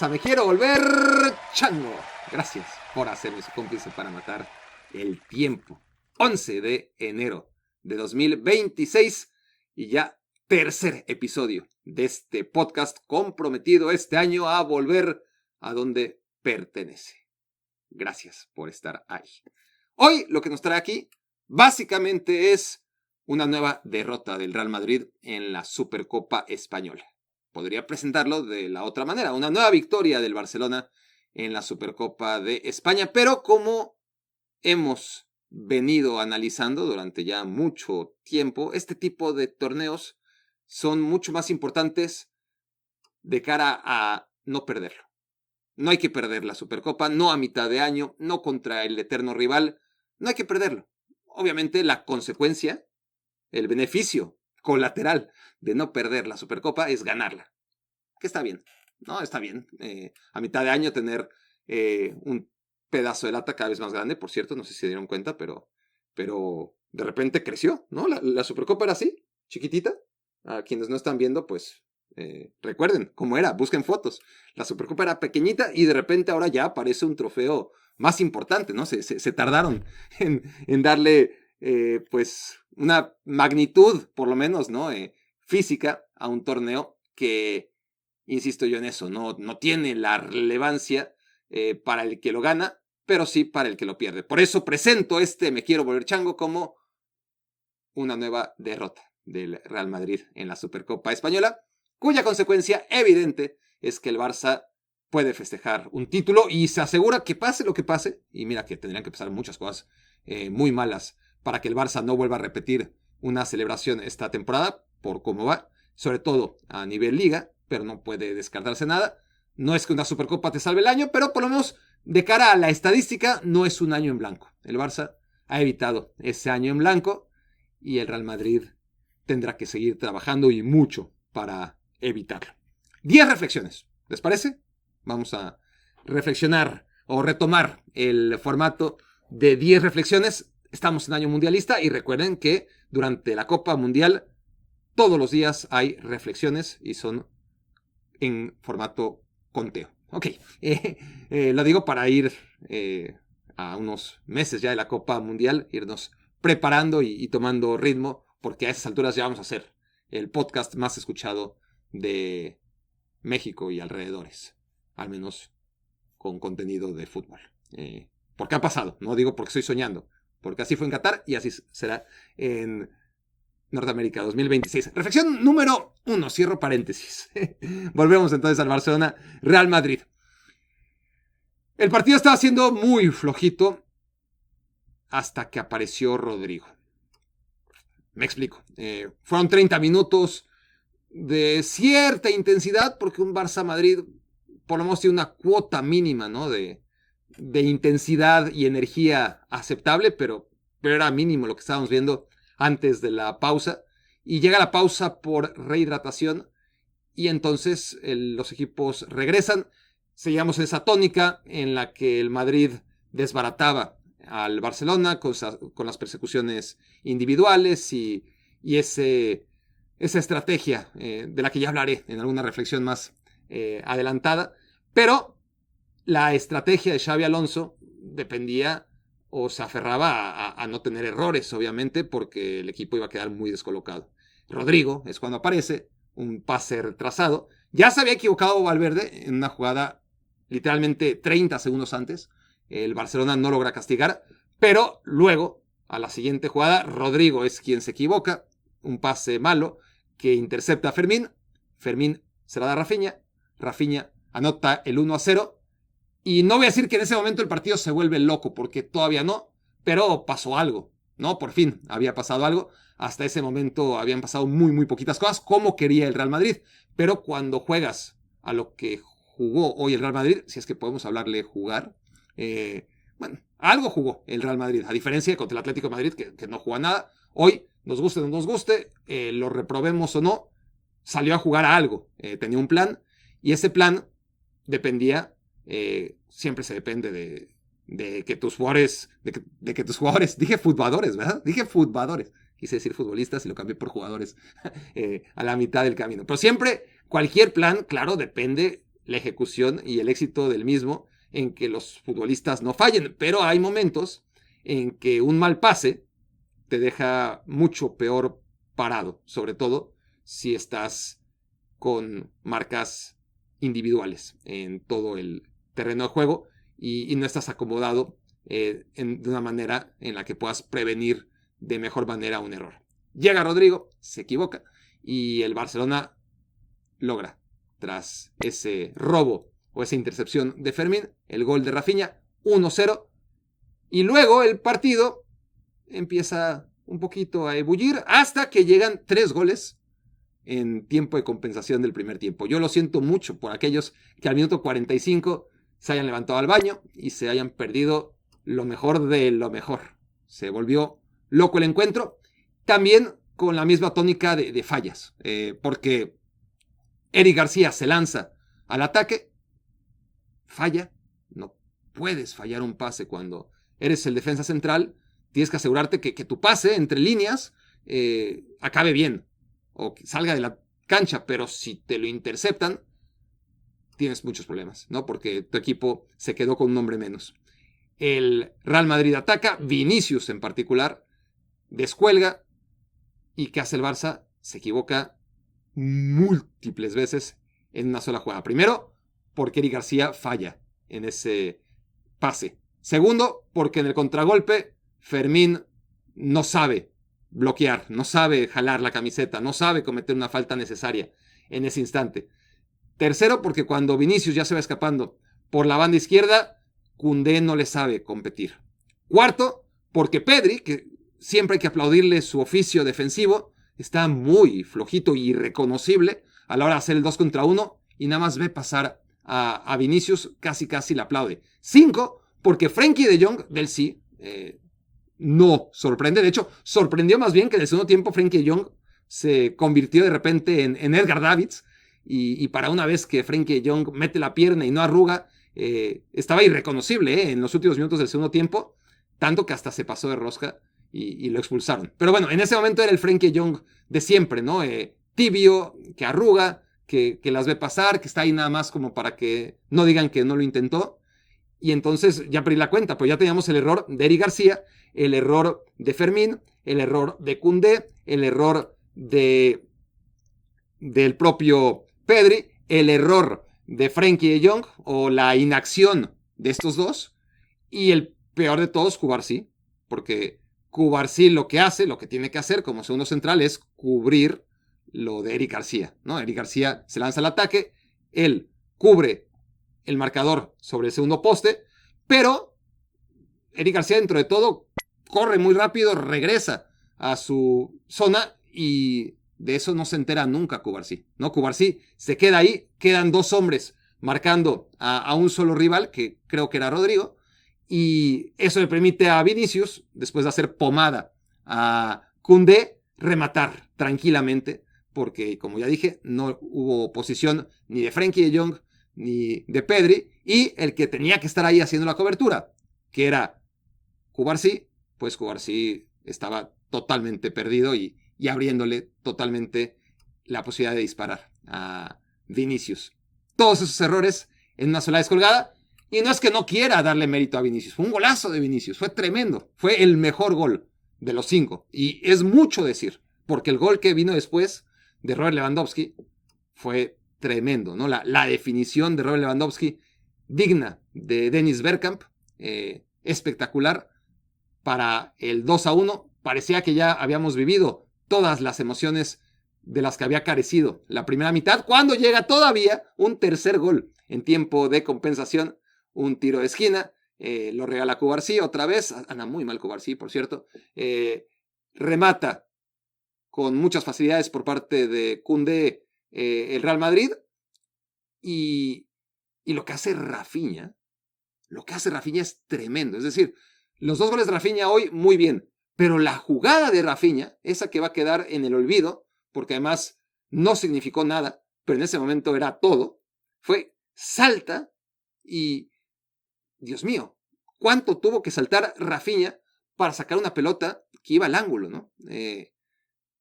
a Me Quiero Volver Chango. Gracias por hacerme su cómplice para matar el tiempo. 11 de enero de 2026 y ya tercer episodio de este podcast comprometido este año a volver a donde pertenece. Gracias por estar ahí. Hoy lo que nos trae aquí básicamente es una nueva derrota del Real Madrid en la Supercopa Española. Podría presentarlo de la otra manera, una nueva victoria del Barcelona en la Supercopa de España, pero como hemos venido analizando durante ya mucho tiempo, este tipo de torneos son mucho más importantes de cara a no perderlo. No hay que perder la Supercopa, no a mitad de año, no contra el eterno rival, no hay que perderlo. Obviamente la consecuencia, el beneficio colateral de no perder la Supercopa es ganarla. Que está bien, ¿no? Está bien. A mitad de año tener un pedazo de lata cada vez más grande, por cierto, no sé si se dieron cuenta, pero de repente creció, ¿no? La Supercopa era así, chiquitita. A quienes no están viendo, pues recuerden cómo era, busquen fotos. La Supercopa era pequeñita y de repente ahora ya parece un trofeo más importante, ¿no? Se tardaron en darle pues una magnitud, por lo menos, ¿no? Física a un torneo que, insisto yo en eso, no tiene la relevancia para el que lo gana, pero sí para el que lo pierde. Por eso presento Me Quiero Volver Chango como una nueva derrota del Real Madrid en la Supercopa Española, cuya consecuencia evidente es que el Barça puede festejar un título y se asegura que pase lo que pase, y mira que tendrían que pasar muchas cosas muy malas para que el Barça no vuelva a repetir una celebración esta temporada, por cómo va, sobre todo a nivel liga, pero no puede descartarse nada. No es que una Supercopa te salve el año, pero por lo menos de cara a la estadística no es un año en blanco. El Barça ha evitado ese año en blanco y el Real Madrid tendrá que seguir trabajando y mucho para evitarlo. 10 reflexiones, ¿les parece? Vamos a reflexionar o retomar el formato de 10 reflexiones. Estamos en año mundialista y recuerden que durante la Copa Mundial todos los días hay reflexiones y son en formato conteo. Ok, lo digo para ir a unos meses ya de la Copa Mundial, irnos preparando y tomando ritmo, porque a esas alturas ya vamos a hacer el podcast más escuchado de México y alrededores, al menos con contenido de fútbol. Porque ha pasado, no digo porque estoy soñando, porque así fue en Qatar y así será en Norteamérica 2026. Reflexión número 1, cierro paréntesis. Volvemos entonces al Barcelona Real Madrid. El partido estaba siendo muy flojito hasta que apareció Rodrigo. Me explico. Fueron 30 minutos de cierta intensidad, porque un Barça-Madrid por lo menos tiene una cuota mínima, ¿no? de intensidad y energía aceptable, pero era mínimo lo que estábamos viendo antes de la pausa. Y llega la pausa por rehidratación y entonces los equipos regresan. Seguíamos en esa tónica en la que el Madrid desbarataba al Barcelona con las persecuciones individuales y esa estrategia de la que ya hablaré en alguna reflexión más adelantada. Pero la estrategia de Xabi Alonso dependía o se aferraba a no tener errores, obviamente, porque el equipo iba a quedar muy descolocado. Rodrigo es cuando aparece, un pase retrasado. Ya se había equivocado Valverde en una jugada literalmente 30 segundos antes. El Barcelona no logra castigar, pero luego, a la siguiente jugada, Rodrigo es quien se equivoca. Un pase malo que intercepta a Fermín. Fermín se la da a Rafinha. Rafinha anota el 1-0. Y no voy a decir que en ese momento el partido se vuelve loco, porque todavía no, pero pasó algo, ¿no? Por fin había pasado algo. Hasta ese momento habían pasado muy, muy poquitas cosas, como quería el Real Madrid. Pero cuando juegas a lo que jugó hoy el Real Madrid, si es que podemos hablarle jugar, bueno, algo jugó el Real Madrid, a diferencia de contra el Atlético de Madrid, que no juega nada. Hoy, nos guste o no nos guste, lo reprobemos o no, salió a jugar a algo, tenía un plan, y ese plan dependía... siempre se depende de que tus jugadores, de que tus jugadores, dije futboladores, ¿verdad? Dije futboladores, quise decir futbolistas y lo cambié por jugadores a la mitad del camino. Pero siempre, cualquier plan, claro, depende la ejecución y el éxito del mismo en que los futbolistas no fallen, pero hay momentos en que un mal pase te deja mucho peor parado, sobre todo si estás con marcas individuales en todo el terreno de juego y no estás acomodado de una manera en la que puedas prevenir de mejor manera un error. Llega Rodrigo, se equivoca y el Barcelona logra, tras ese robo o esa intercepción de Fermín, el gol de Rafinha, 1-0, y luego el partido empieza un poquito a ebullir hasta que llegan 3 goles en tiempo de compensación del primer tiempo. Yo lo siento mucho por aquellos que al minuto 45 se hayan levantado al baño y se hayan perdido lo mejor de lo mejor. Se volvió loco el encuentro, también con la misma tónica de fallas, porque Eric García se lanza al ataque, falla, no puedes fallar un pase cuando eres el defensa central, tienes que asegurarte que tu pase entre líneas acabe bien o que salga de la cancha, pero si te lo interceptan, tienes muchos problemas, ¿no? Porque tu equipo se quedó con un hombre menos. El Real Madrid ataca, Vinicius en particular, descuelga, y ¿qué hace el Barça? Se equivoca múltiples veces en una sola jugada. Primero, porque Eric García falla en ese pase. Segundo, porque en el contragolpe Fermín no sabe bloquear, no sabe jalar la camiseta, no sabe cometer una falta necesaria en ese instante. Tercero, porque cuando Vinicius ya se va escapando por la banda izquierda, Koundé no le sabe competir. Cuarto, porque Pedri, que siempre hay que aplaudirle su oficio defensivo, está muy flojito y irreconocible a la hora de hacer el 2 contra 1 y nada más ve pasar a Vinicius, casi le aplaude. 5, porque Frenkie de Jong del sí no sorprende. De hecho, sorprendió más bien que en el segundo tiempo Frenkie de Jong se convirtió de repente en Edgar Davids y para una vez que Frenkie de Jong mete la pierna y no arruga, estaba irreconocible en los últimos minutos del segundo tiempo, tanto que hasta se pasó de rosca y lo expulsaron. Pero bueno, en ese momento era el Frenkie de Jong de siempre, ¿no? Tibio, que arruga, que las ve pasar, que está ahí nada más como para que no digan que no lo intentó. Y entonces ya perdí la cuenta, pues ya teníamos el error de Eric García, el error de Fermín, el error de Koundé, el error del propio Pedri, el error de Frenkie de Jong o la inacción de estos dos, y el peor de todos, Cubarsí, porque Cubarsí lo que hace, lo que tiene que hacer como segundo central es cubrir lo de Eric García, ¿no? Eric García se lanza al ataque, él cubre el marcador sobre el segundo poste, pero Eric García dentro de todo corre muy rápido, regresa a su zona y de eso no se entera nunca Cubarsí, ¿no? Cubarsí se queda ahí, quedan 2 hombres marcando a un solo rival, que creo que era Rodrigo, y eso le permite a Vinicius, después de hacer pomada a Koundé, rematar tranquilamente, porque como ya dije, no hubo oposición ni de Frenkie de Jong ni de Pedri, y el que tenía que estar ahí haciendo la cobertura, que era Cubarsí, pues Cubarsí estaba totalmente perdido y abriéndole totalmente la posibilidad de disparar a Vinicius. Todos esos errores en una sola descolgada, y no es que no quiera darle mérito a Vinicius, fue un golazo de Vinicius, fue tremendo, fue el mejor gol de los 5, y es mucho decir, porque el gol que vino después de Robert Lewandowski fue tremendo, ¿no? La definición de Robert Lewandowski, digna de Dennis Bergkamp, espectacular. Para el 2-1, parecía que ya habíamos vivido todas las emociones de las que había carecido la primera mitad, cuando llega todavía un tercer gol en tiempo de compensación, un tiro de esquina, lo regala Cubarsí otra vez, anda muy mal Cubarsí, por cierto, remata con muchas facilidades por parte de Koundé el Real Madrid, y lo que hace Rafinha es tremendo, es decir, los 2 goles de Rafinha hoy muy bien, pero la jugada de Rafinha, esa que va a quedar en el olvido, porque además no significó nada, pero en ese momento era todo, fue salta y, Dios mío, ¿cuánto tuvo que saltar Rafinha para sacar una pelota que iba al ángulo, ¿no?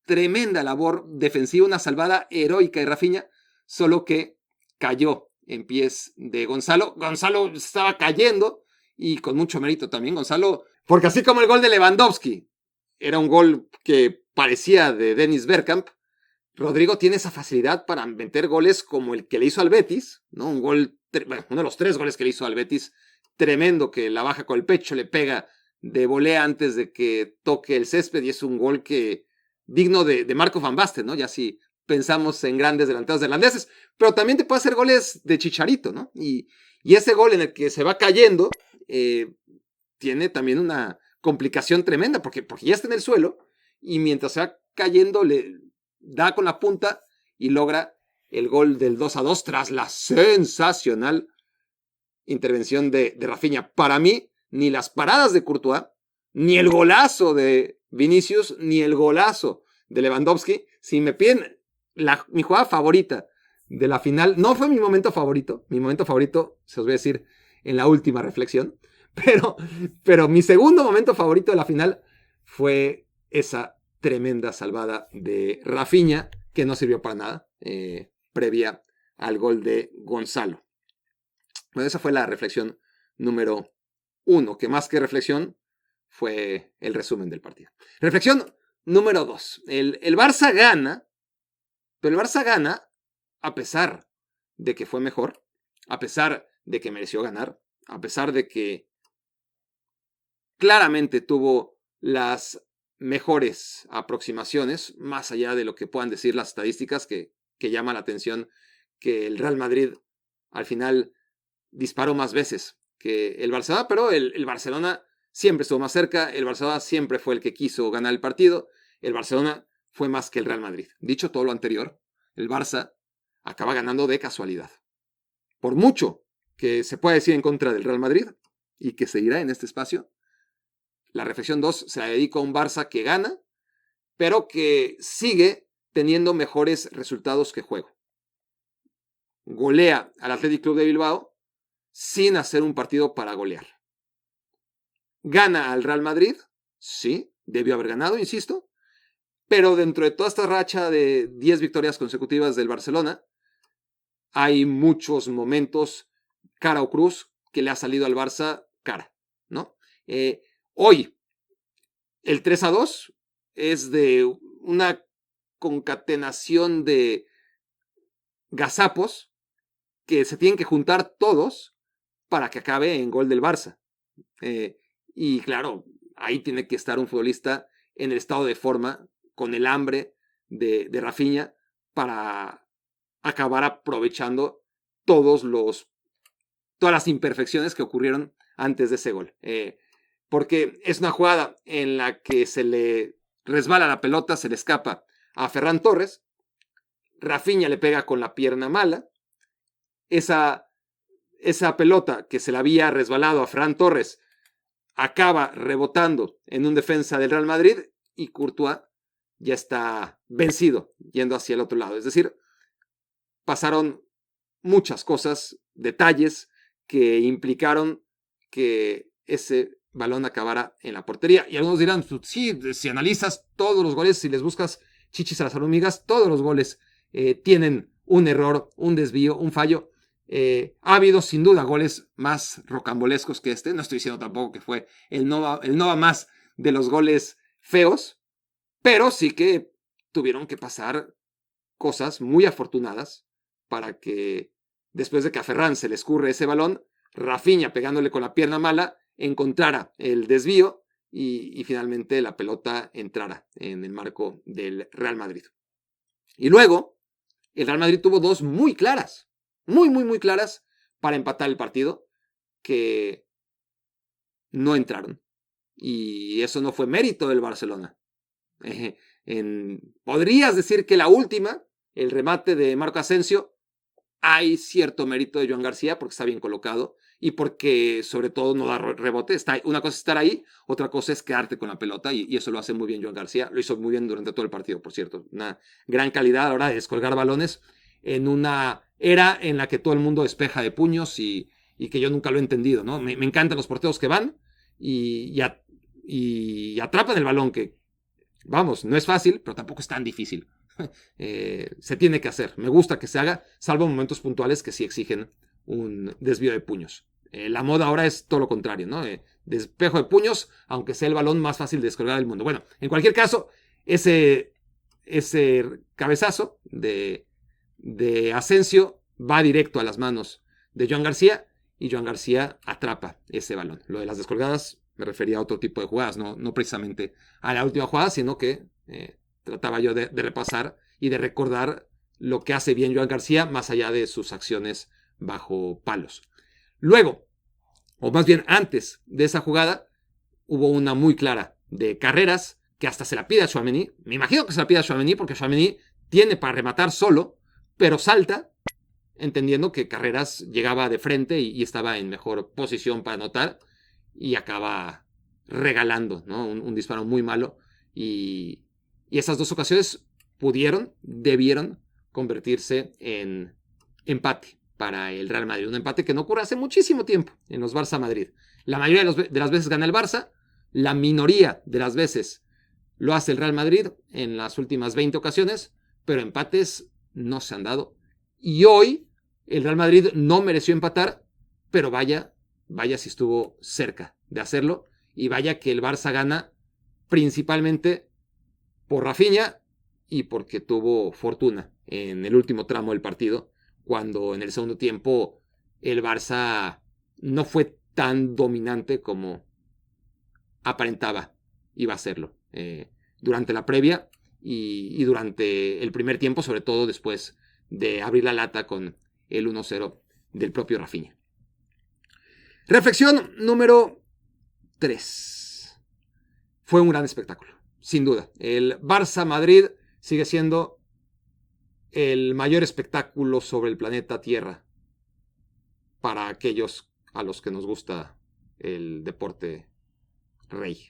Tremenda labor defensiva, una salvada heroica de Rafinha, solo que cayó en pies de Gonzalo. Gonzalo estaba cayendo y con mucho mérito también Gonzalo, porque así como el gol de Lewandowski era un gol que parecía de Dennis Bergkamp, Rodrigo tiene esa facilidad para meter goles como el que le hizo al Betis, ¿no? Un gol, bueno, uno de los 3 goles que le hizo al Betis, tremendo, que la baja con el pecho, le pega de volea antes de que toque el césped, y es un gol que digno de Marco van Basten, ¿no? Ya si pensamos en grandes delanteros irlandeses, pero también te puede hacer goles de Chicharito, ¿no? Y ese gol en el que se va cayendo tiene también una complicación tremenda, porque ya está en el suelo, y mientras se va cayendo le da con la punta y logra el gol del 2-2 tras la sensacional intervención de Rafinha. Para mí, ni las paradas de Courtois, ni el golazo de Vinicius, ni el golazo de Lewandowski, si me piden mi jugada favorita de la final, no fue mi momento favorito se los voy a decir en la última reflexión, pero mi segundo momento favorito de la final fue esa tremenda salvada de Rafinha, que no sirvió para nada, previa al gol de Gonzalo. Bueno, esa fue la reflexión número 1, que más que reflexión fue el resumen del partido. Reflexión número 2. El Barça gana, pero el Barça gana a pesar de que fue mejor, a pesar de que mereció ganar, a pesar de que claramente tuvo las mejores aproximaciones, más allá de lo que puedan decir las estadísticas, que llama la atención que el Real Madrid al final disparó más veces que el Barcelona, pero el Barcelona siempre estuvo más cerca, el Barcelona siempre fue el que quiso ganar el partido, el Barcelona fue más que el Real Madrid. Dicho todo lo anterior, el Barça acaba ganando de casualidad. Por mucho que se pueda decir en contra del Real Madrid, y que seguirá en este espacio, la reflexión 2 se la dedico a un Barça que gana, pero que sigue teniendo mejores resultados que juego. Golea al Athletic Club de Bilbao sin hacer un partido para golear. Gana al Real Madrid, sí, debió haber ganado, insisto, pero dentro de toda esta racha de 10 victorias consecutivas del Barcelona, hay muchos momentos cara o cruz que le ha salido al Barça cara, ¿no? Hoy, el 3-2 es de una concatenación de gazapos que se tienen que juntar todos para que acabe en gol del Barça. Y claro, ahí tiene que estar un futbolista en el estado de forma, con el hambre de Rafinha, para acabar aprovechando todas las imperfecciones que ocurrieron antes de ese gol. Porque es una jugada en la que se le resbala la pelota, se le escapa a Ferran Torres, Rafinha le pega con la pierna mala, esa pelota que se le había resbalado a Ferran Torres acaba rebotando en un defensa del Real Madrid y Courtois ya está vencido yendo hacia el otro lado. Es decir, pasaron muchas cosas, detalles que implicaron que ese balón acabara en la portería. Y algunos dirán, sí, si analizas todos los goles, si les buscas chichis a las hormigas, todos los goles tienen un error, un desvío, un fallo. Ha habido sin duda goles más rocambolescos que este. No estoy diciendo tampoco que fue el Nova más de los goles feos, pero sí que tuvieron que pasar cosas muy afortunadas para que después de que a Ferran se le escurre ese balón, Rafinha pegándole con la pierna mala encontrara el desvío y finalmente la pelota entrara en el marco del Real Madrid. Y luego el Real Madrid tuvo dos muy claras, muy claras para empatar el partido, que no entraron. Y eso no fue mérito del Barcelona. Podrías decir que la última, el remate de Marco Asensio, hay cierto mérito de Joan García porque está bien colocado y porque sobre todo no da rebote. Una cosa es estar ahí, otra cosa es quedarte con la pelota y eso lo hace muy bien Joan García. Lo hizo muy bien durante todo el partido, por cierto. Una gran calidad a la hora de descolgar balones en una era en la que todo el mundo despeja de puños y que yo nunca lo he entendido, ¿no? Me encantan los porteros que van y atrapan el balón, que vamos, no es fácil, pero tampoco es tan difícil. se tiene que hacer. Me gusta que se haga, salvo momentos puntuales que sí exigen un desvío de puños. La moda ahora es todo lo contrario, ¿no? Despejo de puños, aunque sea el balón más fácil de descolgar del mundo. Bueno, en cualquier caso, ese cabezazo de Asensio va directo a las manos de Joan García y Joan García atrapa ese balón. Lo de las descolgadas me refería a otro tipo de jugadas, no precisamente a la última jugada, sino que trataba yo de repasar y de recordar lo que hace bien Joan García más allá de sus acciones bajo palos. Luego, o más bien antes de esa jugada, hubo una muy clara de Carreras que hasta se la pide a Tchouaméni. Me imagino que se la pide a Tchouaméni porque Tchouaméni tiene para rematar solo, pero salta, entendiendo que Carreras llegaba de frente y estaba en mejor posición para anotar y acaba regalando, ¿no? Un disparo muy malo y esas dos ocasiones debieron convertirse en empate para el Real Madrid. Un empate que no ocurre hace muchísimo tiempo en los Barça-Madrid. La mayoría de las veces gana el Barça, la minoría de las veces lo hace el Real Madrid en las últimas 20 ocasiones, pero empates no se han dado. Y hoy el Real Madrid no mereció empatar, pero vaya si estuvo cerca de hacerlo, y vaya que el Barça gana principalmente por Rafinha y porque tuvo fortuna en el último tramo del partido, cuando en el segundo tiempo el Barça no fue tan dominante como aparentaba iba a serlo durante la previa y durante el primer tiempo, sobre todo después de abrir la lata con el 1-0 del propio Rafinha. Reflexión número 3. Fue un gran espectáculo, sin duda. El Barça-Madrid sigue siendo el mayor espectáculo sobre el planeta Tierra para aquellos a los que nos gusta el deporte rey.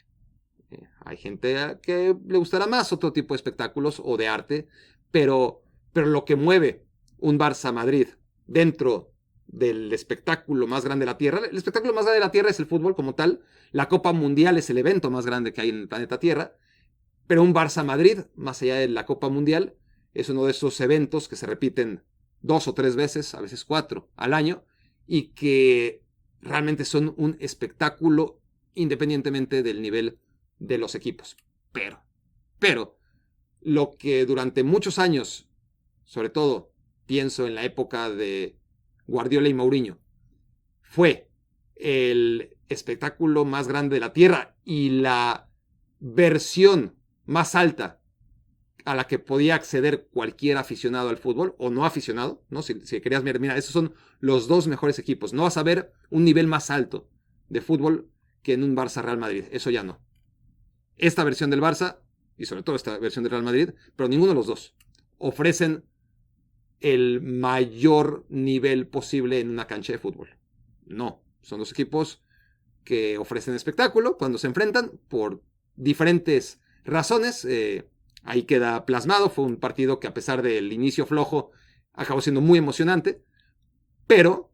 Hay gente que le gustará más otro tipo de espectáculos o de arte, pero lo que mueve un Barça-Madrid dentro del espectáculo más grande de la Tierra, el espectáculo más grande de la Tierra es el fútbol como tal, la Copa Mundial es el evento más grande que hay en el planeta Tierra, pero un Barça-Madrid, más allá de la Copa Mundial, es uno de esos eventos que se repiten 2 o 3 veces, a veces 4 al año, y que realmente son un espectáculo independientemente del nivel de los equipos. Pero, lo que durante muchos años, sobre todo pienso en la época de Guardiola y Mourinho, fue el espectáculo más grande de la Tierra y la versión más alta a la que podía acceder cualquier aficionado al fútbol o no aficionado, ¿no? Si querías ver, mira, esos son los 2 mejores equipos. No vas a ver un nivel más alto de fútbol que en un Barça Real Madrid. Eso ya no. Esta versión del Barça, y sobre todo esta versión del Real Madrid, pero ninguno de los dos, ofrecen el mayor nivel posible en una cancha de fútbol. No, son 2 equipos que ofrecen espectáculo cuando se enfrentan por diferentes razones. Ahí queda plasmado. Fue un partido que, a pesar del inicio flojo, acabó siendo muy emocionante. Pero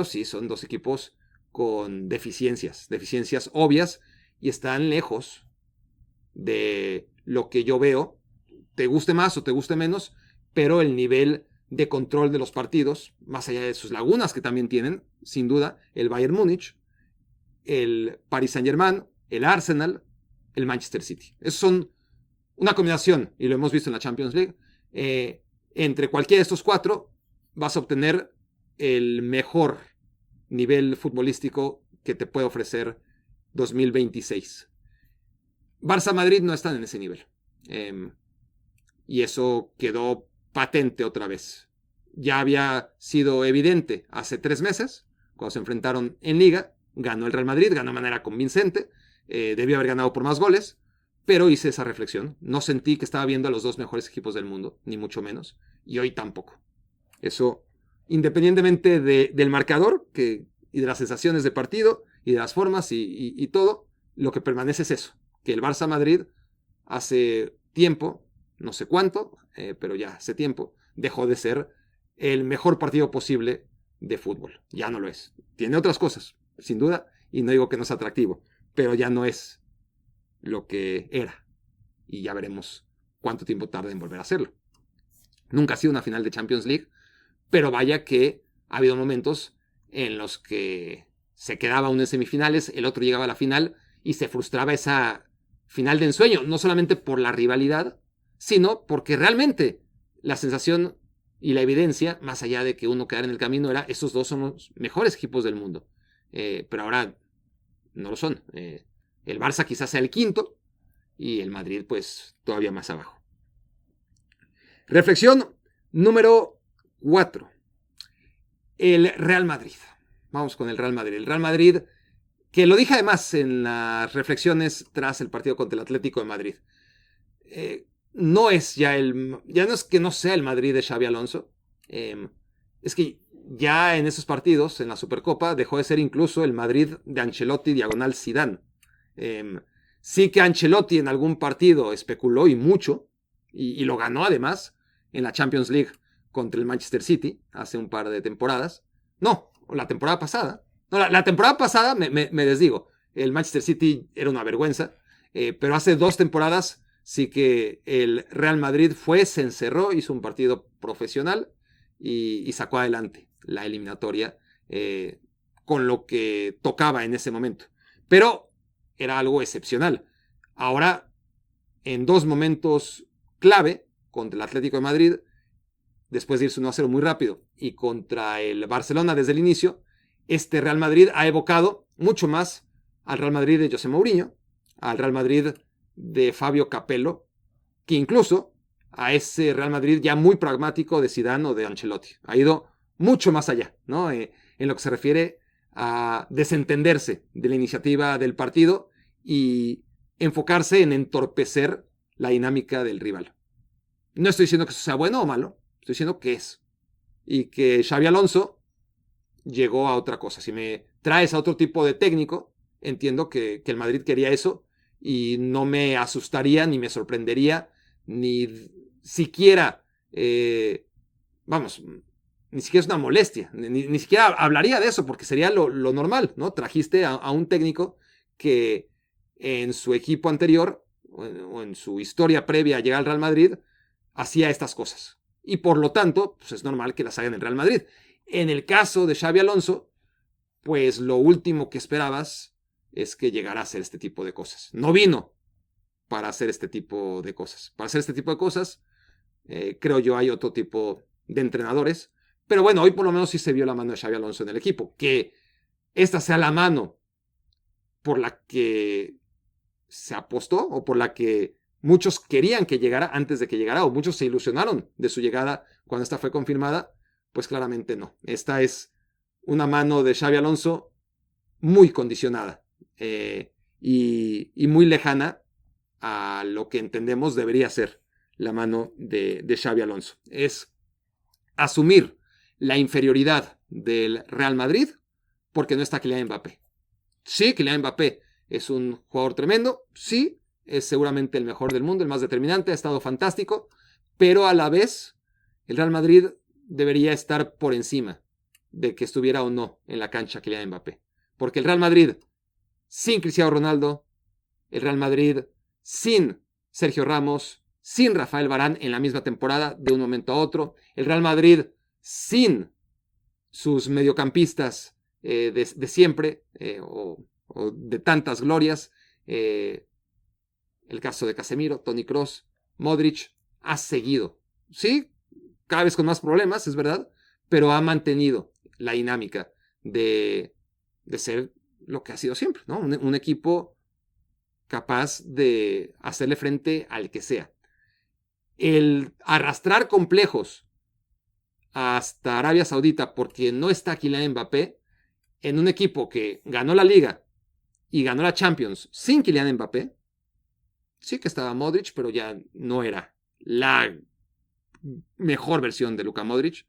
sí, son 2 equipos con deficiencias obvias y están lejos de lo que yo veo, te guste más o te guste menos, pero el nivel de control de los partidos, más allá de sus lagunas que también tienen, sin duda, el Bayern Múnich, el Paris Saint-Germain, el Arsenal, el Manchester City. Esos son una combinación, y lo hemos visto en la Champions League, entre cualquiera de estos 4 vas a obtener el mejor nivel futbolístico que te puede ofrecer 2026. Barça-Madrid no están en ese nivel. Y eso quedó patente otra vez. Ya había sido evidente hace 3 meses, cuando se enfrentaron en Liga. Ganó el Real Madrid, ganó de manera convincente. Debió haber ganado por más goles, pero hice esa reflexión. No sentí que estaba viendo a los 2 mejores equipos del mundo, ni mucho menos. Y hoy tampoco. Eso, independientemente del marcador y de las sensaciones de partido y de las formas y todo, lo que permanece es eso, que el Barça-Madrid hace tiempo, no sé cuánto, pero ya hace tiempo, dejó de ser el mejor partido posible de fútbol. Ya no lo es. Tiene otras cosas, sin duda, y no digo que no es atractivo, pero ya no es lo que era. Y ya veremos cuánto tiempo tarda en volver a hacerlo. Nunca ha sido una final de Champions League, pero vaya que ha habido momentos en los que se quedaba uno en semifinales, el otro llegaba a la final y se frustraba esa final de ensueño, no solamente por la rivalidad, sino porque realmente la sensación y la evidencia, más allá de que uno quedara en el camino, era esos dos son los mejores equipos del mundo. Pero ahora no lo son. El Barça quizás sea el quinto y el Madrid pues todavía más abajo. Reflexión número 4. El Real Madrid. Vamos con el Real Madrid. El Real Madrid, que lo dije además en las reflexiones tras el partido contra el Atlético de Madrid. No es ya ya no es que no sea el Madrid de Xabi Alonso. Es que ya en esos partidos, en la Supercopa, dejó de ser incluso el Madrid de Ancelotti diagonal Zidane. Sí que Ancelotti en algún partido especuló y mucho, y lo ganó además en la Champions League contra el Manchester City hace un par de temporadas. No, la temporada pasada. No, la temporada pasada me desdigo. El Manchester City era una vergüenza, pero hace 2 temporadas sí que el Real Madrid se encerró, hizo un partido profesional y sacó adelante la eliminatoria con lo que tocaba en ese momento. Pero era algo excepcional. Ahora, en 2 momentos clave, contra el Atlético de Madrid, después de irse 1-0 muy rápido, y contra el Barcelona desde el inicio, este Real Madrid ha evocado mucho más al Real Madrid de José Mourinho, al Real Madrid de Fabio Capello, que incluso a ese Real Madrid ya muy pragmático de Zidane o de Ancelotti. Ha ido mucho más allá, ¿no? En lo que se refiere a desentenderse de la iniciativa del partido y enfocarse en entorpecer la dinámica del rival. No estoy diciendo que eso sea bueno o malo, estoy diciendo que es. Y que Xabi Alonso llegó a otra cosa. Si me traes a otro tipo de técnico, entiendo que el Madrid quería eso y no me asustaría ni me sorprendería ni siquiera, ni siquiera es una molestia, ni siquiera hablaría de eso porque sería lo normal, ¿no? Trajiste a un técnico que en su equipo anterior o en su historia previa a llegar al Real Madrid hacía estas cosas. Y por lo tanto, pues es normal que las hagan en el Real Madrid. En el caso de Xabi Alonso, pues lo último que esperabas es que llegara a hacer este tipo de cosas. No vino para hacer este tipo de cosas. Para hacer este tipo de cosas, creo yo hay otro tipo de entrenadores. Pero bueno, hoy por lo menos sí se vio la mano de Xabi Alonso en el equipo. Que esta sea la mano por la que se apostó o por la que muchos querían que llegara antes de que llegara o muchos se ilusionaron de su llegada cuando esta fue confirmada, pues claramente no. Esta es una mano de Xabi Alonso muy condicionada y muy lejana a lo que entendemos debería ser la mano de Xabi Alonso. Es asumir la inferioridad del Real Madrid porque no está Kylian Mbappé. Sí, Kylian Mbappé es un jugador tremendo, sí, es seguramente el mejor del mundo, el más determinante, ha estado fantástico, pero a la vez el Real Madrid debería estar por encima de que estuviera o no en la cancha Kylian Mbappé. Porque el Real Madrid sin Cristiano Ronaldo, el Real Madrid sin Sergio Ramos, sin Rafael Varane en la misma temporada de un momento a otro, el Real Madrid sin sus mediocampistas de siempre o de tantas glorias, el caso de Casemiro, Toni Kroos, Modric, ha seguido, sí, cada vez con más problemas, es verdad, pero ha mantenido la dinámica de ser lo que ha sido siempre, ¿no? Un equipo capaz de hacerle frente al que sea. El arrastrar complejos hasta Arabia Saudita porque no está Kylian Mbappé en un equipo que ganó la Liga y ganó la Champions sin Kylian Mbappé, sí que estaba Modric, pero ya no era la mejor versión de Luka Modric.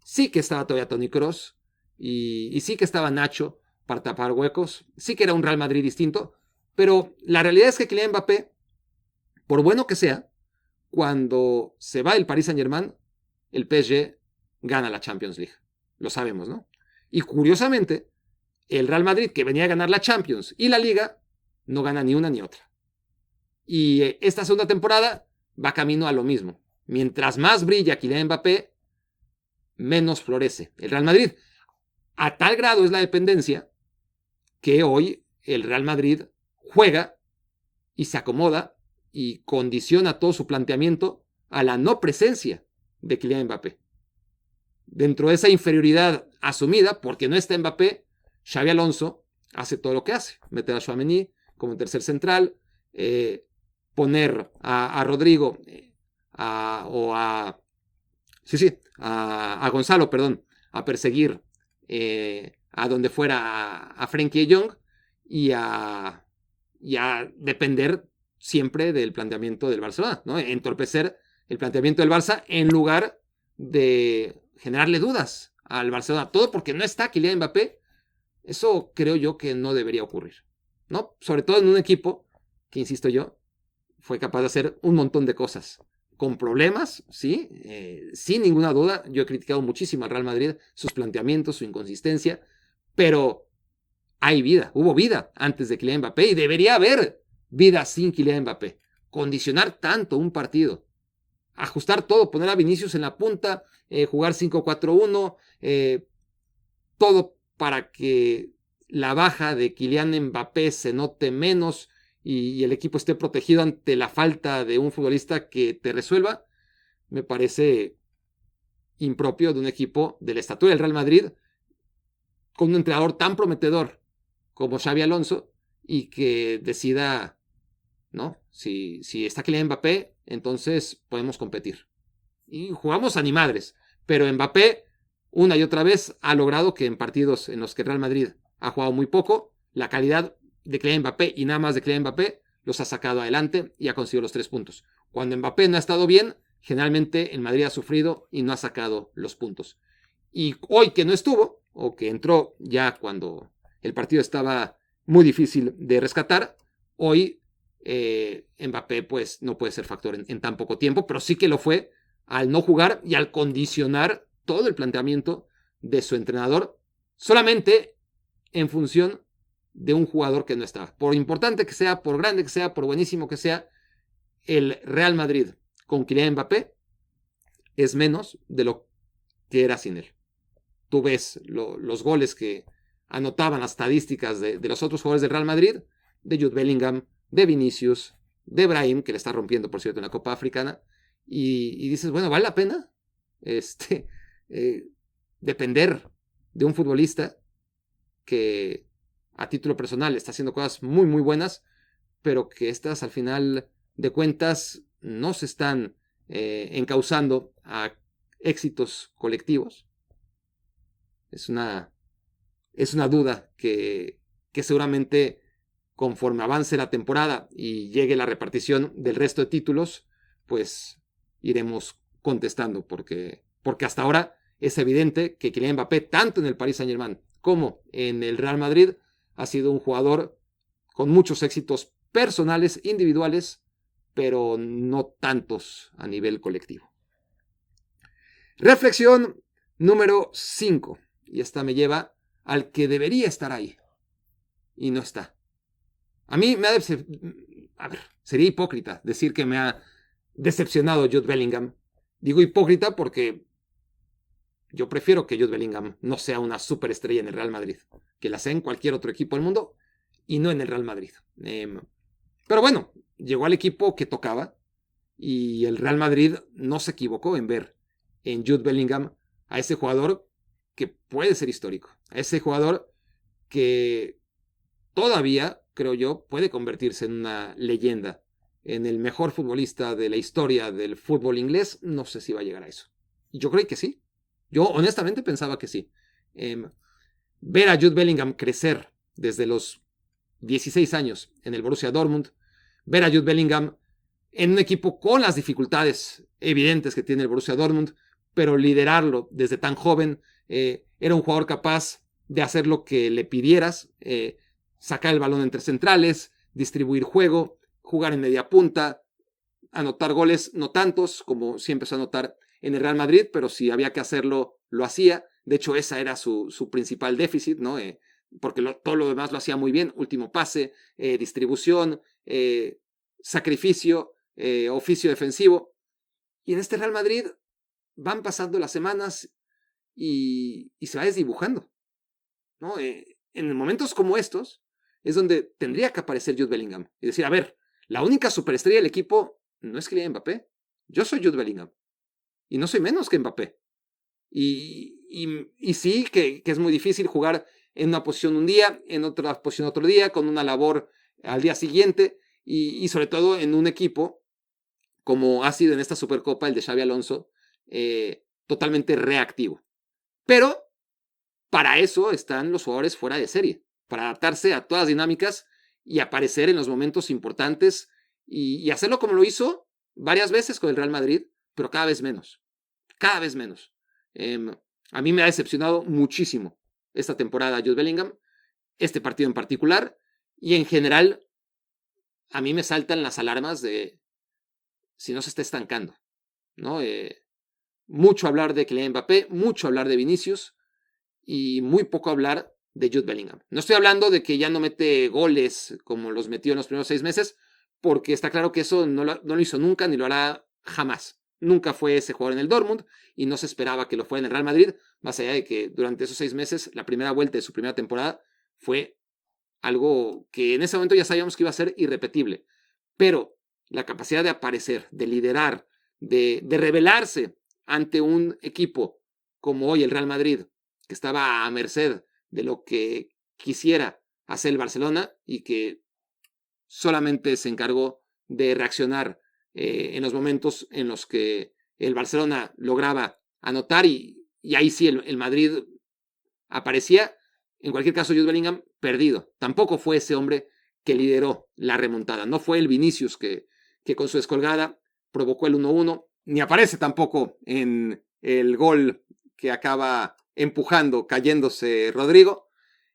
Sí que estaba todavía Toni Kroos y sí que estaba Nacho para tapar huecos. Sí que era un Real Madrid distinto, pero la realidad es que Kylian Mbappé, por bueno que sea, cuando se va el Paris Saint-Germain, el PSG gana la Champions League. Lo sabemos, ¿no? Y curiosamente, el Real Madrid, que venía a ganar la Champions y la Liga, no gana ni una ni otra. Y esta segunda temporada va camino a lo mismo. Mientras más brilla Kylian Mbappé, menos florece el Real Madrid. A tal grado es la dependencia que hoy el Real Madrid juega y se acomoda y condiciona todo su planteamiento a la no presencia de Kylian Mbappé. Dentro de esa inferioridad asumida, porque no está Mbappé, Xabi Alonso hace todo lo que hace. Meter a Tchouaméni como tercer central, poner a Rodrigo a Gonzalo, perdón, a perseguir a donde fuera a Frenkie de Jong y a depender siempre del planteamiento del Barcelona, ¿no? Entorpecer el planteamiento del Barça en lugar de generarle dudas al Barcelona. Todo porque no está Kylian Mbappé. Eso creo yo que no debería ocurrir, ¿no? Sobre todo en un equipo que, insisto yo, fue capaz de hacer un montón de cosas. Con problemas, sí, sin ninguna duda. Yo he criticado muchísimo al Real Madrid, sus planteamientos, su inconsistencia, pero hay vida, hubo vida antes de Kylian Mbappé y debería haber vida sin Kylian Mbappé. Condicionar tanto un partido, ajustar todo, poner a Vinicius en la punta, jugar 5-4-1, todo para que la baja de Kylian Mbappé se note menos y el equipo esté protegido ante la falta de un futbolista que te resuelva, me parece impropio de un equipo de la estatura del Real Madrid con un entrenador tan prometedor como Xabi Alonso y que decida, ¿no? Si está Kylian Mbappé, entonces podemos competir. Y jugamos a ni madres, pero Mbappé una y otra vez ha logrado que en partidos en los que Real Madrid ha jugado muy poco, la calidad de Kylian Mbappé y nada más de Kylian Mbappé los ha sacado adelante y ha conseguido los 3 puntos. Cuando Mbappé no ha estado bien, generalmente el Madrid ha sufrido y no ha sacado los puntos. Y hoy que no estuvo, o que entró ya cuando el partido estaba muy difícil de rescatar, hoy Mbappé pues no puede ser factor en tan poco tiempo, pero sí que lo fue al no jugar y al condicionar todo el planteamiento de su entrenador solamente en función de un jugador que no estaba. Por importante que sea, por grande que sea, por buenísimo que sea, el Real Madrid con Kylian Mbappé es menos de lo que era sin él. Tú ves los goles que anotaban las estadísticas de los otros jugadores del Real Madrid, de Jude Bellingham, de Vinicius, de Brahim, que le está rompiendo, por cierto, en la Copa Africana, y dices, bueno, ¿vale la pena depender de un futbolista que a título personal está haciendo cosas muy, muy buenas, pero que estas al final de cuentas no se están encauzando a éxitos colectivos? Es una duda que seguramente conforme avance la temporada y llegue la repartición del resto de títulos, pues iremos contestando, porque hasta ahora es evidente que Kylian Mbappé, tanto en el Paris Saint-Germain como en el Real Madrid, ha sido un jugador con muchos éxitos personales, individuales, pero no tantos a nivel colectivo. Reflexión número 5. Y esta me lleva al que debería estar ahí y no está. A mí me ha sería hipócrita decir que me ha decepcionado Jude Bellingham. Digo hipócrita porque yo prefiero que Jude Bellingham no sea una superestrella en el Real Madrid, que la sea en cualquier otro equipo del mundo y no en el Real Madrid. Pero bueno, llegó al equipo que tocaba y el Real Madrid no se equivocó en ver en Jude Bellingham a ese jugador que puede ser histórico, a ese jugador que todavía, creo yo, puede convertirse en una leyenda, en el mejor futbolista de la historia del fútbol inglés. No sé si va a llegar a eso. Y yo creo que sí. Yo honestamente pensaba que sí. Ver a Jude Bellingham crecer desde los 16 años en el Borussia Dortmund, ver a Jude Bellingham en un equipo con las dificultades evidentes que tiene el Borussia Dortmund, pero liderarlo desde tan joven. Era un jugador capaz de hacer lo que le pidieras, sacar el balón entre centrales, distribuir juego, jugar en media punta, anotar goles, no tantos como sí empezó a anotar en el Real Madrid, pero si había que hacerlo, lo hacía. De hecho, esa era su principal déficit, ¿no? Porque todo lo demás lo hacía muy bien. Último pase, distribución, sacrificio, oficio defensivo. Y en este Real Madrid van pasando las semanas y se va desdibujando, ¿no? En momentos como estos es donde tendría que aparecer Jude Bellingham y decir, a ver, la única superestrella del equipo no es Kylian Mbappé, yo soy Jude Bellingham y no soy menos que Mbappé. Y sí, que es muy difícil jugar en una posición un día, en otra posición otro día, con una labor al día siguiente, y sobre todo en un equipo como ha sido en esta Supercopa el de Xabi Alonso, totalmente reactivo. Pero para eso están los jugadores fuera de serie, para adaptarse a todas las dinámicas y aparecer en los momentos importantes y hacerlo como lo hizo varias veces con el Real Madrid, pero cada vez menos. Cada vez menos. A mí me ha decepcionado muchísimo esta temporada Jude Bellingham, este partido en particular, y en general a mí me saltan las alarmas de si no se está estancando, ¿no? Mucho hablar de Kylian Mbappé, mucho hablar de Vinicius y muy poco hablar de Jude Bellingham. No estoy hablando de que ya no mete goles como los metió en los primeros 6 meses, porque está claro que eso no lo hizo nunca ni lo hará jamás. Nunca fue ese jugador en el Dortmund y no se esperaba que lo fuera en el Real Madrid, más allá de que durante esos 6 meses, la primera vuelta de su primera temporada fue algo que en ese momento ya sabíamos que iba a ser irrepetible. Pero la capacidad de aparecer, de liderar, de rebelarse ante un equipo como hoy el Real Madrid, que estaba a merced de lo que quisiera hacer el Barcelona y que solamente se encargó de reaccionar en los momentos en los que el Barcelona lograba anotar y ahí sí el Madrid aparecía. En cualquier caso, Jude Bellingham perdido. Tampoco fue ese hombre que lideró la remontada. No fue el Vinicius que con su descolgada provocó el 1-1, ni aparece tampoco en el gol que acaba empujando, cayéndose Rodrigo.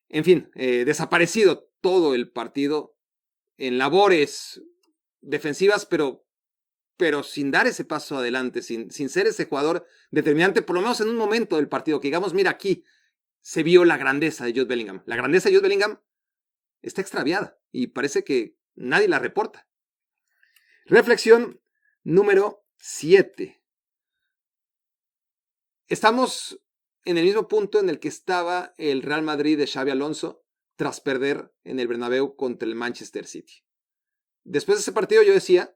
En fin, desaparecido todo el partido en labores defensivas, pero sin dar ese paso adelante, sin ser ese jugador determinante, por lo menos en un momento del partido, que digamos, mira, aquí se vio la grandeza de Jude Bellingham. La grandeza de Jude Bellingham está extraviada y parece que nadie la reporta. Reflexión número 7. Estamos en el mismo punto en el que estaba el Real Madrid de Xabi Alonso tras perder en el Bernabéu contra el Manchester City. Después de ese partido yo decía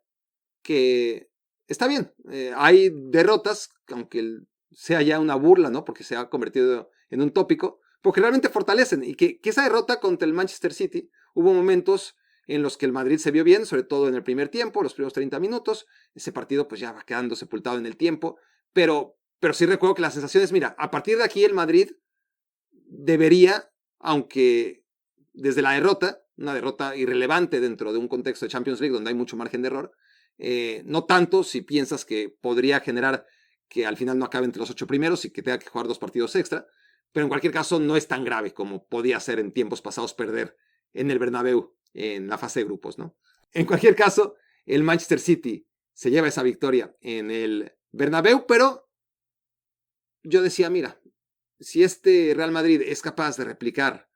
que está bien, hay derrotas, aunque sea ya una burla, ¿no? Porque se ha convertido en un tópico, porque realmente fortalecen y que esa derrota contra el Manchester City, hubo momentos en los que el Madrid se vio bien, sobre todo en el primer tiempo, los primeros 30 minutos, ese partido pues ya va quedando sepultado en el tiempo, pero sí recuerdo que la sensación es, mira, a partir de aquí el Madrid debería, aunque desde la derrota, una derrota irrelevante dentro de un contexto de Champions League donde hay mucho margen de error, no tanto si piensas que podría generar que al final no acabe entre los 8 primeros y que tenga que jugar 2 partidos extra, pero en cualquier caso no es tan grave como podía ser en tiempos pasados perder en el Bernabéu en la fase de grupos, ¿no? En cualquier caso, el Manchester City se lleva esa victoria en el Bernabéu, pero yo decía, mira, si este Real Madrid es capaz de replicar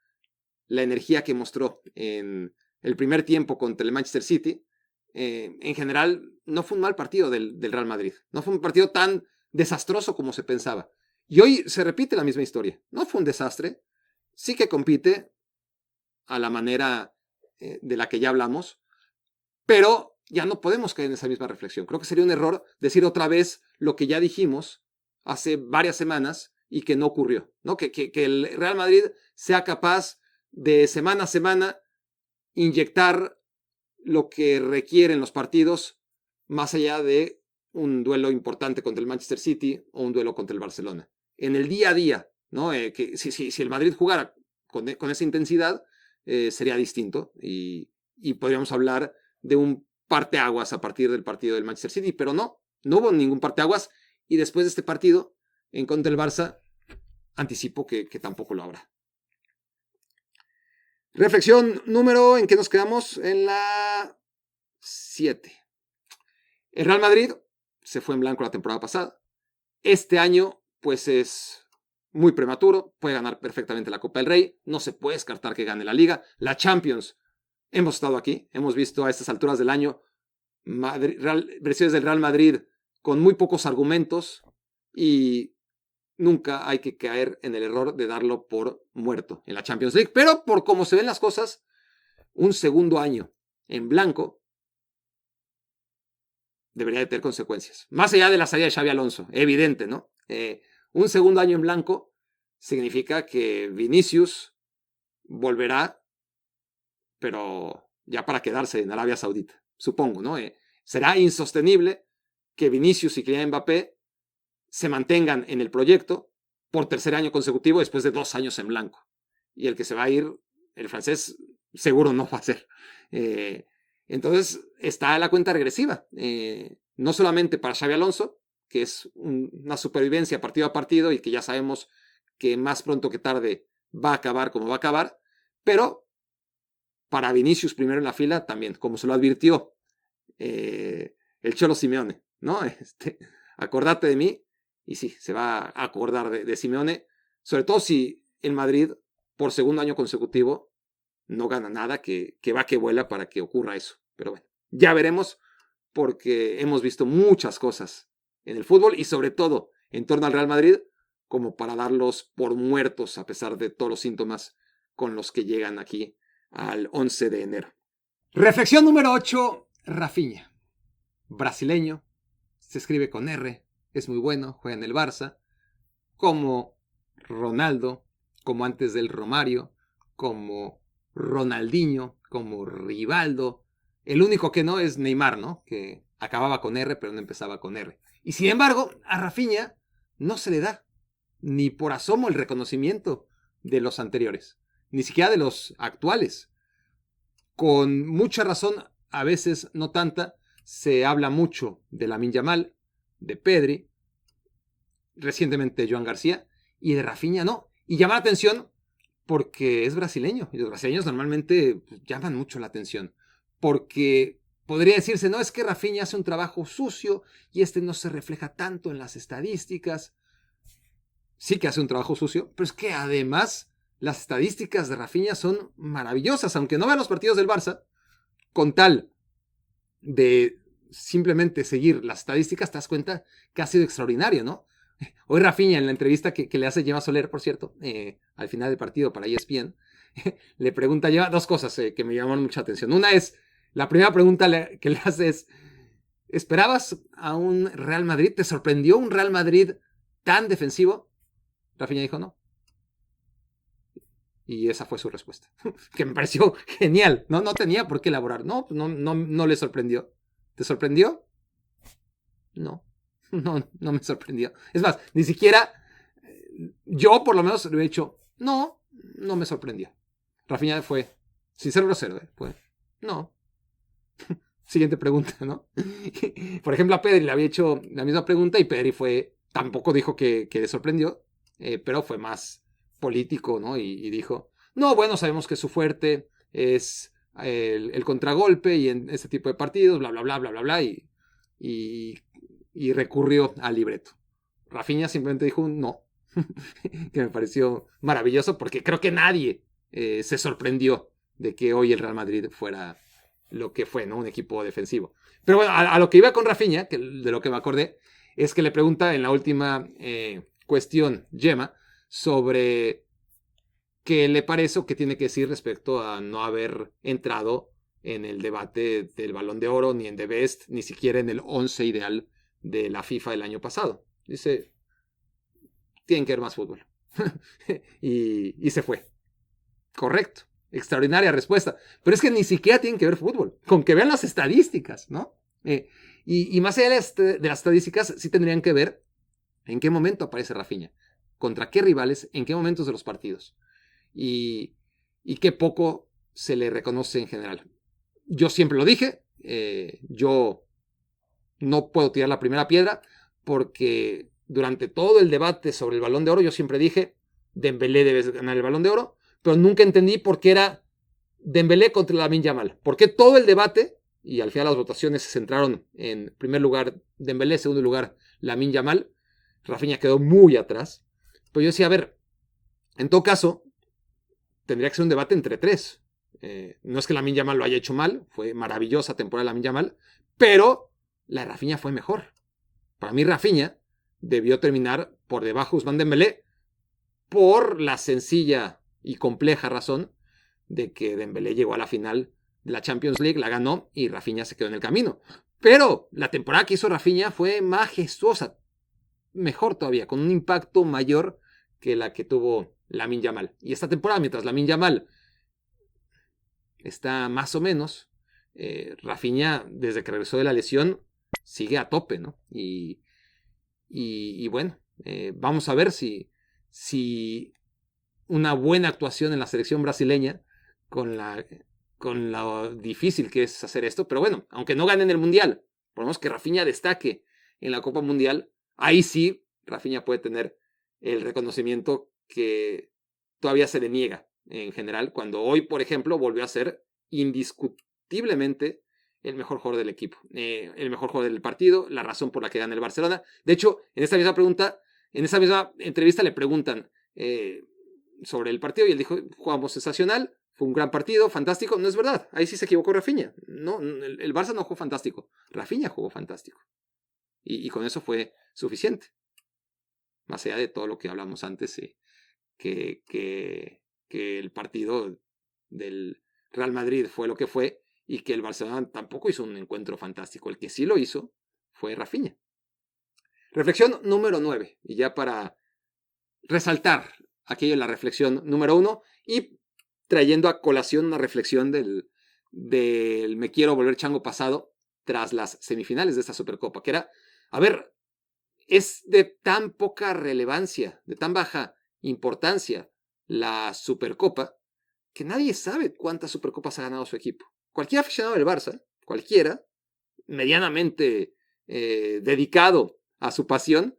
la energía que mostró en el primer tiempo contra el Manchester City, en general no fue un mal partido del Real Madrid. No fue un partido tan desastroso como se pensaba. Y hoy se repite la misma historia. No fue un desastre. Sí que compite a la manera de la que ya hablamos, pero ya no podemos caer en esa misma reflexión. Creo que sería un error decir otra vez lo que ya dijimos hace varias semanas y que no ocurrió, ¿no? Que el Real Madrid sea capaz de semana a semana inyectar lo que requieren los partidos más allá de un duelo importante contra el Manchester City o un duelo contra el Barcelona. En el día a día, ¿no? Que si el Madrid jugara con esa intensidad, sería distinto y podríamos hablar de un parteaguas a partir del partido del Manchester City, pero no hubo ningún parteaguas y después de este partido en contra del Barça, anticipo que tampoco lo habrá. Reflexión número en que nos quedamos en la 7. El Real Madrid se fue en blanco la temporada pasada. Este año, pues es muy prematuro. Puede ganar perfectamente la Copa del Rey. No se puede descartar que gane la Liga. La Champions, hemos estado aquí. Hemos visto a estas alturas del año versiones del Real Madrid con muy pocos argumentos y nunca hay que caer en el error de darlo por muerto en la Champions League. Pero por cómo se ven las cosas, un segundo año en blanco debería de tener consecuencias. Más allá de la salida de Xabi Alonso, evidente, ¿no? Un segundo año en blanco significa que Vinicius volverá, pero ya para quedarse en Arabia Saudita, supongo, ¿no? Será insostenible que Vinicius y Kylian Mbappé se mantengan en el proyecto por tercer año consecutivo después de 2 años en blanco. Y el que se va a ir, el francés, seguro no va a ser. Entonces está la cuenta regresiva. No solamente para Xabi Alonso, que es una supervivencia partido a partido y que ya sabemos que más pronto que tarde va a acabar como va a acabar, pero para Vinicius primero en la fila también, como se lo advirtió el Cholo Simeone, ¿no? Acordate de mí, y sí, se va a acordar de Simeone, sobre todo si el Madrid por segundo año consecutivo no gana nada, que va que vuela para que ocurra eso. Pero bueno, ya veremos, porque hemos visto muchas cosas en el fútbol y sobre todo en torno al Real Madrid, como para darlos por muertos a pesar de todos los síntomas con los que llegan aquí al 11 de enero. Reflexión número 8, Rafinha. Brasileño, se escribe con R, es muy bueno, juega en el Barça, como Ronaldo, como antes del Romario, como Ronaldinho, como Rivaldo. El único que no es Neymar, ¿no? Que acababa con R, pero no empezaba con R. Y sin embargo, a Rafinha no se le da ni por asomo el reconocimiento de los anteriores, ni siquiera de los actuales. Con mucha razón, a veces no tanta, se habla mucho de Lamine Yamal, de Pedri, recientemente de Joan García, y de Rafinha no. Y llama la atención porque es brasileño, y los brasileños normalmente llaman mucho la atención, porque podría decirse, no, es que Rafinha hace un trabajo sucio y no se refleja tanto en las estadísticas. Sí que hace un trabajo sucio, pero es que además las estadísticas de Rafinha son maravillosas, aunque no vean los partidos del Barça, con tal de simplemente seguir las estadísticas, te das cuenta que ha sido extraordinario, ¿no? Hoy Rafinha, en la entrevista que le hace Gemma Soler, por cierto, al final del partido para ESPN, le pregunta, lleva dos cosas que me llaman mucha atención. Una es, la primera pregunta que le hace es, ¿esperabas a un Real Madrid? ¿Te sorprendió un Real Madrid tan defensivo? Rafinha dijo no. Y esa fue su respuesta, que me pareció genial. No tenía por qué elaborar. No le sorprendió. ¿Te sorprendió? No me sorprendió. Es más, ni siquiera yo por lo menos le he dicho, no me sorprendió. Rafinha fue sincero grosero, fue, no. Siguiente pregunta, ¿no? Por ejemplo, a Pedri le había hecho la misma pregunta y Pedri tampoco dijo que le sorprendió, pero fue más político, ¿no? Y dijo, no, bueno, sabemos que su fuerte es el contragolpe y en este tipo de partidos, bla, bla, bla, bla, bla, bla, y recurrió al libreto. Rafinha simplemente dijo un no, que me pareció maravilloso porque creo que nadie se sorprendió de que hoy el Real Madrid fuera lo que fue, ¿no? Un equipo defensivo. Pero bueno, a lo que iba con Rafinha, que de lo que me acordé, es que le pregunta en la última cuestión Gemma sobre qué le parece o qué tiene que decir respecto a no haber entrado en el debate del Balón de Oro, ni en The Best, ni siquiera en el 11 ideal de la FIFA del año pasado. Dice, tienen que ver más fútbol. y se fue. Correcto. Extraordinaria respuesta. Pero es que ni siquiera tienen que ver fútbol. Con que vean las estadísticas, ¿no? Y más allá de las estadísticas, sí tendrían que ver en qué momento aparece Rafinha. Contra qué rivales, en qué momentos de los partidos. Y qué poco se le reconoce en general. Yo siempre lo dije. Yo no puedo tirar la primera piedra porque durante todo el debate sobre el Balón de Oro yo siempre dije Dembélé debe ganar el Balón de Oro, pero nunca entendí por qué era Dembélé contra Lamine Yamal. ¿Por qué todo el debate, y al final las votaciones se centraron en primer lugar Dembélé, segundo lugar Lamine Yamal? Rafinha quedó muy atrás. Pero yo decía, a ver, en todo caso, tendría que ser un debate entre tres. No es que Lamine Yamal lo haya hecho mal, fue maravillosa temporada de Lamine Yamal, pero la de Rafinha fue mejor. Para mí Rafinha debió terminar por debajo de Ousmane Dembélé por la sencilla y compleja razón de que Dembélé llegó a la final de la Champions League, la ganó y Rafinha se quedó en el camino. Pero la temporada que hizo Rafinha fue majestuosa, mejor todavía, con un impacto mayor que la que tuvo Lamine Yamal. Y esta temporada, mientras Lamine Yamal está más o menos, Rafinha, desde que regresó de la lesión, sigue a tope, ¿no? Y bueno, vamos a ver si una buena actuación en la selección brasileña, con lo difícil que es hacer esto, pero bueno, aunque no ganen el Mundial, por lo menos que Rafinha destaque en la Copa Mundial, ahí sí Rafinha puede tener el reconocimiento que todavía se le niega en general, cuando hoy, por ejemplo, volvió a ser indiscutiblemente el mejor jugador del equipo, el mejor jugador del partido, la razón por la que gana el Barcelona. De hecho, en esta misma entrevista le preguntan sobre el partido y él dijo: jugamos sensacional, fue un gran partido, fantástico. No es verdad, ahí sí se equivocó Rafinha. No, el Barça no jugó fantástico, Rafinha jugó fantástico. Y con eso fue suficiente. Más allá de todo lo que hablamos antes, que el partido del Real Madrid fue lo que fue y que el Barcelona tampoco hizo un encuentro fantástico. El que sí lo hizo fue Rafinha. Reflexión número 9, y ya para resaltar aquello en la reflexión número 1 y trayendo a colación una reflexión del me quiero volver chango pasado tras las semifinales de esta Supercopa, que era, a ver, es de tan poca relevancia, de tan baja importancia la Supercopa, que nadie sabe cuántas Supercopas ha ganado su equipo. Cualquier aficionado del Barça, cualquiera, medianamente dedicado a su pasión,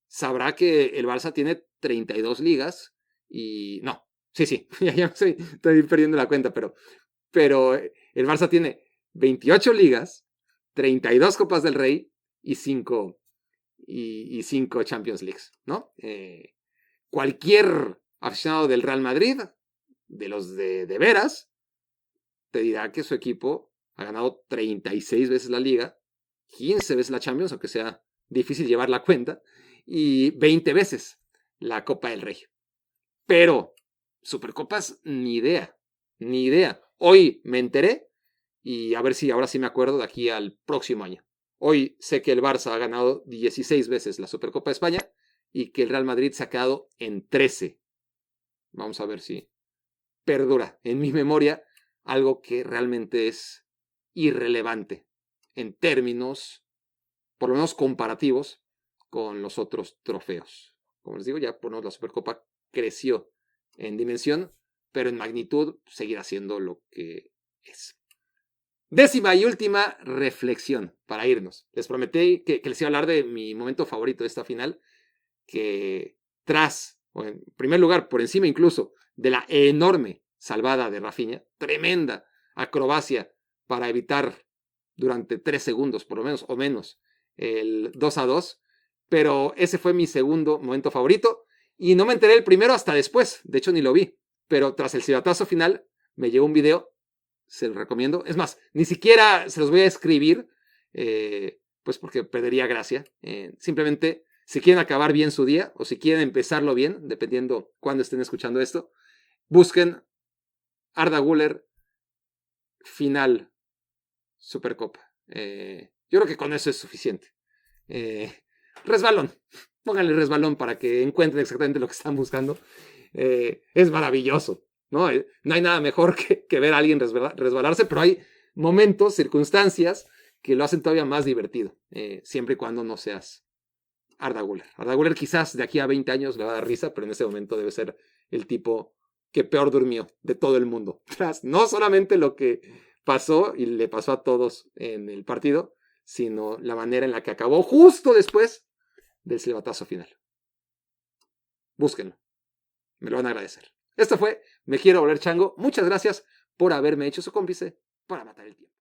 sabrá que el Barça tiene 32 ligas y... No, sí, ya estoy perdiendo la cuenta, pero el Barça tiene 28 ligas, 32 Copas del Rey y 5 Champions Leagues, ¿no? Cualquier aficionado del Real Madrid, de los de veras, te dirá que su equipo ha ganado 36 veces la Liga, 15 veces la Champions, aunque sea difícil llevar la cuenta, y 20 veces la Copa del Rey. Pero Supercopas, ni idea. Hoy me enteré y a ver si ahora sí me acuerdo de aquí al próximo año. Hoy sé que el Barça ha ganado 16 veces la Supercopa de España y que el Real Madrid se ha quedado en 13. Vamos a ver si perdura en mi memoria algo que realmente es irrelevante en términos, por lo menos comparativos, con los otros trofeos. Como les digo, ya por lo menos la Supercopa creció en dimensión, pero en magnitud seguirá siendo lo que es. 10ª y última reflexión para irnos. Les prometí que les iba a hablar de mi momento favorito de esta final, que o en primer lugar, por encima incluso de la enorme salvada de Rafinha, tremenda acrobacia para evitar durante 3 segundos, por lo menos, o menos, el 2-2, pero ese fue mi segundo momento favorito, y no me enteré el primero hasta después, de hecho ni lo vi, pero tras el silbatazo final me llegó un video, se los recomiendo, es más, ni siquiera se los voy a escribir, pues porque perdería gracia, simplemente si quieren acabar bien su día, o si quieren empezarlo bien, dependiendo cuándo estén escuchando esto, busquen Arda Güler final Supercopa. Yo creo que con eso es suficiente. Resbalón. Pónganle resbalón para que encuentren exactamente lo que están buscando. Es maravilloso, ¿no? No hay nada mejor que ver a alguien resbalarse, pero hay momentos, circunstancias que lo hacen todavía más divertido, siempre y cuando no seas Arda Güler. Arda Güler quizás de aquí a 20 años le va a dar risa, pero en ese momento debe ser el tipo que peor durmió de todo el mundo. Tras no solamente lo que pasó y le pasó a todos en el partido, sino la manera en la que acabó justo después del silbatazo final. Búsquenlo. Me lo van a agradecer. Esto fue Me Quiero Volver Chango. Muchas gracias por haberme hecho su cómplice para matar el tiempo.